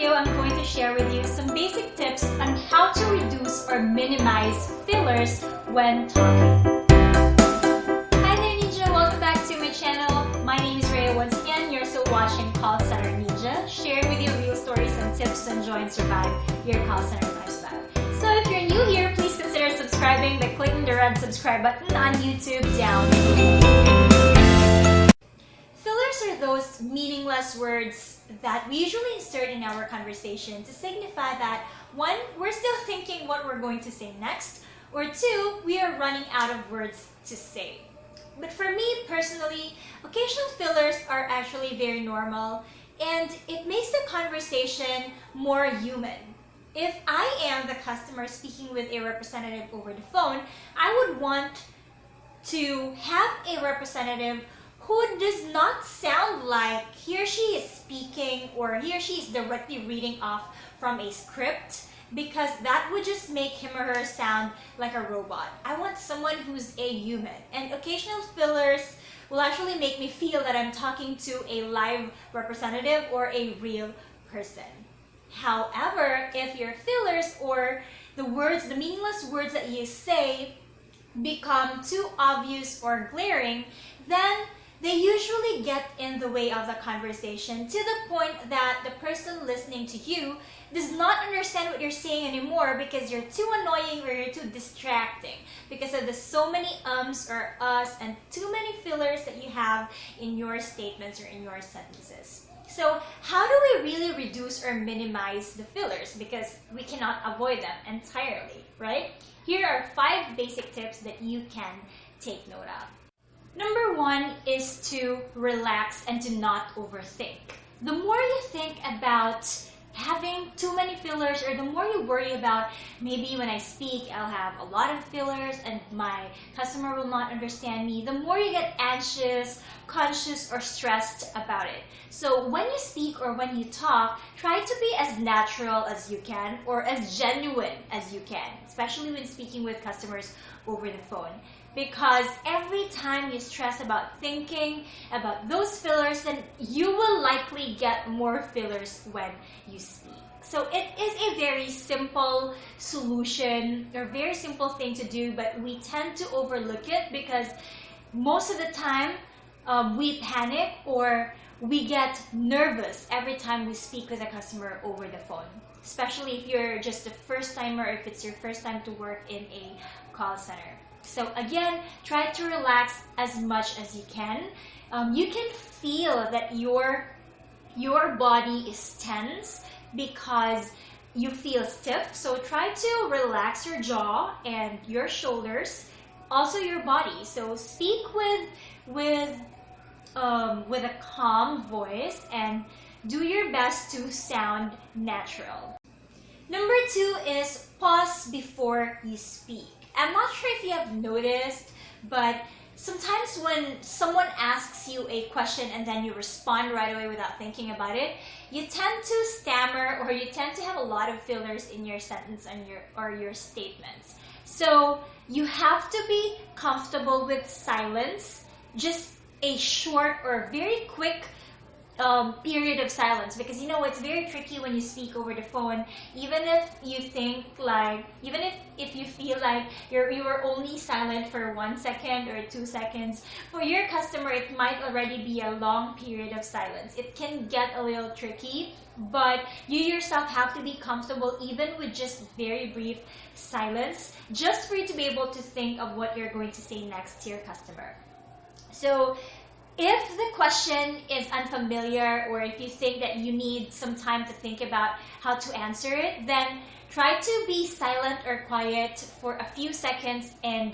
video, I'm going to share with you some basic tips on how to reduce or minimize fillers when talking. Hi there Ninja, welcome back to my channel. My name is Rhea once again. You're still watching Call Center Ninja, sharing with you real stories and tips to enjoy and survive your call center lifestyle. So if you're new here, please consider subscribing by clicking the red subscribe button on YouTube down below. Fillers are those meaningless words that we usually insert in our conversation to signify that, one, we're still thinking what we're going to say next, or two, we are running out of words to say. But for me personally, occasional fillers are actually very normal, and it makes the conversation more human. If I am the customer speaking with a representative over the phone, I would want to have a representative who does not sound like he or she is speaking or he or she is directly reading off from a script, because that would just make him or her sound like a robot. I want someone who's a human, and occasional fillers will actually make me feel that I'm talking to a live representative or a real person. However, if your fillers or the meaningless words that you say become too obvious or glaring, then they usually get in the way of the conversation to the point that the person listening to you does not understand what you're saying anymore because you're too annoying or you're too distracting because of the so many ums or us and too many fillers that you have in your statements or in your sentences. So how do we really reduce or minimize the fillers? Because we cannot avoid them entirely, right? Here are 5 basic tips that you can take note of. Number 1 is to relax and to not overthink. The more you think about having too many fillers, or the more you worry about maybe when I speak I'll have a lot of fillers and my customer will not understand me, the more you get anxious, conscious, or stressed about it. So when you speak or when you talk, try to be as natural as you can or as genuine as you can, especially when speaking with customers over the phone. Because every time you stress about thinking about those fillers, then you will likely get more fillers when you speak. So it is a very simple solution or very simple thing to do, but we tend to overlook it because most of the time we panic or we get nervous every time we speak with a customer over the phone. Especially if you're just a first timer or if it's your first time to work in a call center. So again, try to relax as much as you can. You can feel that your body is tense because you feel stiff. So try to relax your jaw and your shoulders, also your body. So speak with a calm voice and do your best to sound natural. Number 2 is pause before you speak. I'm not sure if you have noticed, but sometimes when someone asks you a question and then you respond right away without thinking about it, you tend to stammer or you tend to have a lot of fillers in your sentence and your statements. So you have to be comfortable with silence, just a short or very quick period of silence, because you know it's very tricky when you speak over the phone. Even if you think like, even if you feel like you were only silent for 1 second or 2 seconds, for your customer it might already be a long period of silence. It can get a little tricky, but you yourself have to be comfortable even with just very brief silence, just for you to be able to think of what you're going to say next to your customer. So if the question is unfamiliar or if you think that you need some time to think about how to answer it, then try to be silent or quiet for a few seconds and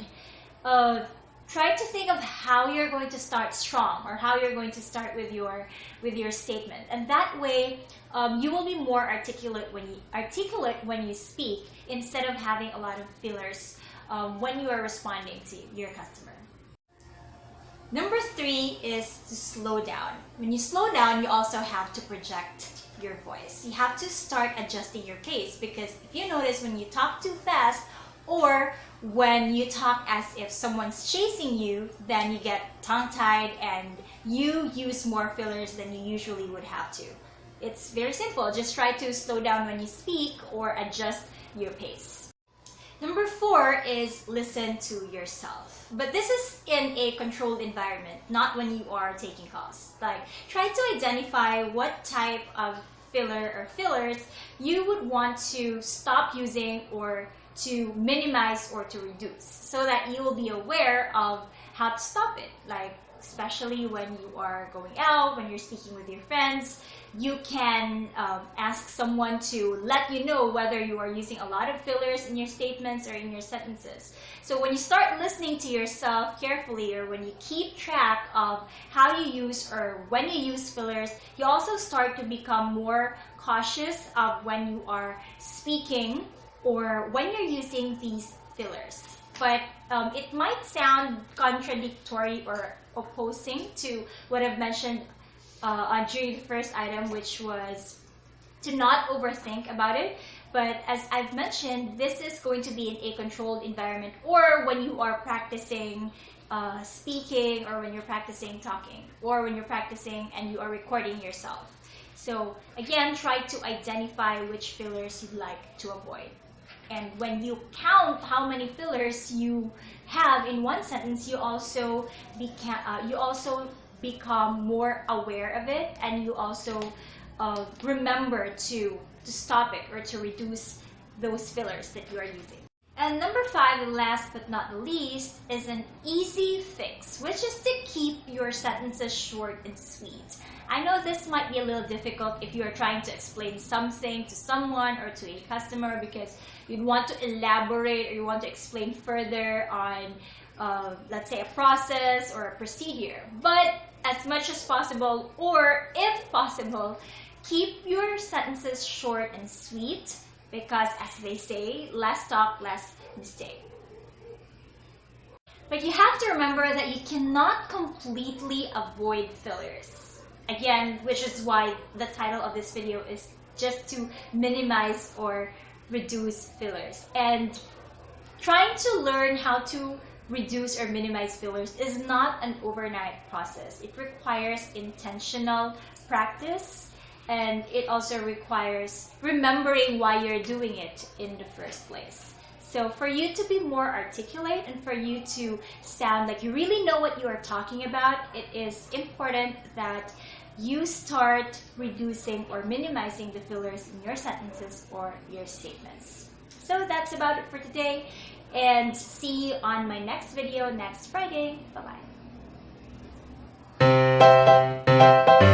try to think of how you're going to start strong or how you're going to start with your statement. And that way you will be more articulate when you speak instead of having a lot of fillers when you are responding to your customer. Number 3 is to slow down. When you slow down, you also have to project your voice. You have to start adjusting your pace, because if you notice when you talk too fast or when you talk as if someone's chasing you, then you get tongue-tied and you use more fillers than you usually would have to. It's very simple. Just try to slow down when you speak or adjust your pace. Number 4 is listen to yourself. But this is in a controlled environment, not when you are taking calls. Like, try to identify what type of filler or fillers you would want to stop using or to minimize or to reduce, so that you will be aware of how to stop it. Like, especially when you are going out, when you're speaking with your friends, you can ask someone to let you know whether you are using a lot of fillers in your statements or in your sentences. So when you start listening to yourself carefully, or when you keep track of how you use or when you use fillers, you also start to become more cautious of when you are speaking or when you're using these fillers. But it might sound contradictory or opposing to what I've mentioned during the first item, which was to not overthink about it. But as I've mentioned, this is going to be in a controlled environment, or when you are practicing speaking, or when you're practicing talking, or when you're practicing and you are recording yourself. So again, try to identify which fillers you'd like to avoid. And when you count how many fillers you have in one sentence, you also become more aware of it, and you also remember to stop it or to reduce those fillers that you are using. And number 5, last but not the least, is an easy fix, which is to keep your sentences short and sweet. I know this might be a little difficult if you are trying to explain something to someone or to a customer, because you'd want to elaborate or you want to explain further on, let's say, a process or a procedure. But as much as possible, or if possible, keep your sentences short and sweet, because as they say, less talk, less mistake. But you have to remember that you cannot completely avoid fillers. Again, which is why the title of this video is just to minimize or reduce fillers. And trying to learn how to reduce or minimize fillers is not an overnight process. It requires intentional practice, and it also requires remembering why you're doing it in the first place. So for you to be more articulate and for you to sound like you really know what you are talking about, it is important that you start reducing or minimizing the fillers in your sentences or your statements. So that's about it for today, and see you on my next video next Friday. Bye-bye.